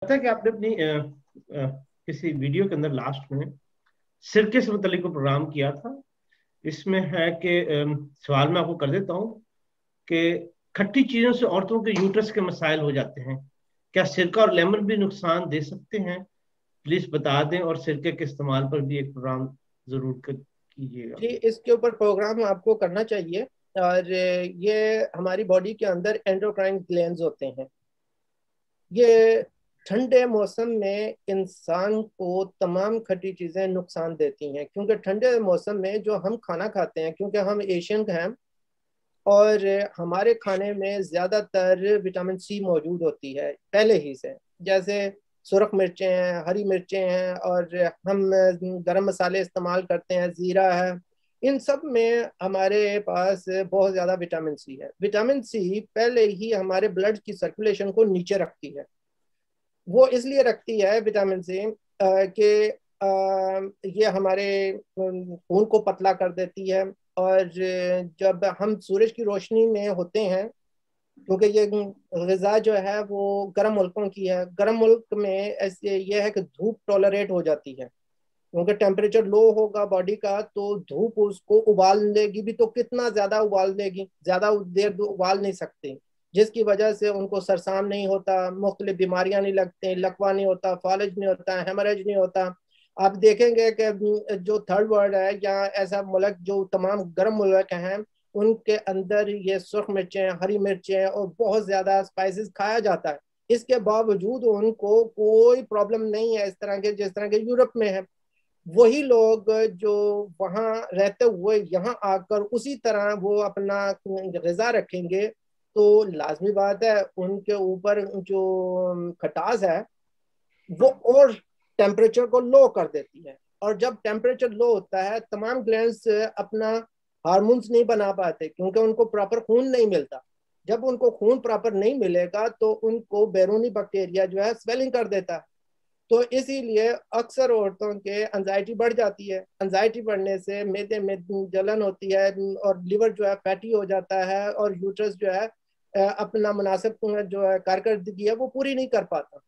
था कि आपने अपनी किसी वीडियो के अंदर लास्ट में सिरके से मुतल्लिक को प्रोग्राम किया था। इसमें है कि सवाल मैं आपको कर देता हूँ कि खट्टी चीजों से औरतों के यूट्रस के मसाइल हो जाते हैं, क्या सिरका और लेमन भी नुकसान दे सकते हैं? प्लीज बता दें, और सिरके के इस्तेमाल पर भी एक प्रोग्राम जरूर कीजिएगा। जी, इसके ऊपर प्रोग्राम आपको करना चाहिए। और ये हमारी बॉडी के अंदर एंडोक्राइन ग्लैंड्स होते हैं। ये ठंडे मौसम में इंसान को तमाम खट्टी चीज़ें नुकसान देती हैं, क्योंकि ठंडे मौसम में जो हम खाना खाते हैं, क्योंकि हम एशियन हैं और हमारे खाने में ज़्यादातर विटामिन सी मौजूद होती है पहले ही से। जैसे सुरख मिर्चें हैं, हरी मिर्चें हैं, और हम गरम मसाले इस्तेमाल करते हैं, ज़ीरा है। इन सब में हमारे पास बहुत ज़्यादा विटामिन सी है। विटामिन सी पहले ही हमारे ब्लड की सर्कुलेशन को नीचे रखती है। वो इसलिए रखती है विटामिन सी कि ये हमारे खून को पतला कर देती है। और जब हम सूरज की रोशनी में होते हैं, क्योंकि ये ग़िज़ा जो है वो गर्म मुल्कों की है, गर्म मुल्क में ऐसे ये है कि धूप टॉलरेट हो जाती है, क्योंकि टेम्परेचर लो होगा बॉडी का, तो धूप उसको उबाल लेगी भी, तो कितना ज्यादा उबाल लेगी, ज्यादा देर उबाल नहीं सकती, जिसकी वजह से उनको सरसाम नहीं होता, मुख्तलिफ बीमारियां नहीं लगती, लकवा नहीं होता, फालिज नहीं होता, हेमरेज नहीं होता। आप देखेंगे कि जो थर्ड वर्ल्ड है या ऐसा मुल्क जो तमाम गर्म मुल्क हैं, उनके अंदर ये सुर्ख मिर्चें, हरी मिर्चें और बहुत ज्यादा स्पाइसेस खाया जाता है। इसके बावजूद उनको कोई प्रॉब्लम नहीं है इस तरह के, जिस तरह के यूरोप में है। वही लोग जो वहां रहते हुए यहाँ आकर उसी तरह वो अपना ग़िज़ा रखेंगे, तो लाजमी बात है उनके ऊपर जो खटास है वो और टेम्परेचर को लो कर देती है। और जब टेम्परेचर लो होता है, तमाम ग्लैंड्स अपना हार्मोन्स नहीं बना पाते, क्योंकि उनको प्रॉपर खून नहीं मिलता। जब उनको खून प्रॉपर नहीं मिलेगा तो उनको बैरूनी बैक्टीरिया जो है स्वेलिंग कर देता है। तो इसीलिए अक्सर औरतों के एंजाइटी बढ़ जाती है। एंजाइटी बढ़ने से मैदे में जलन होती है और लिवर जो है फैटी हो जाता है, और यूट्रस जो है अपना मुनासिब जो है कारकर्दगी है वो पूरी नहीं कर पाता।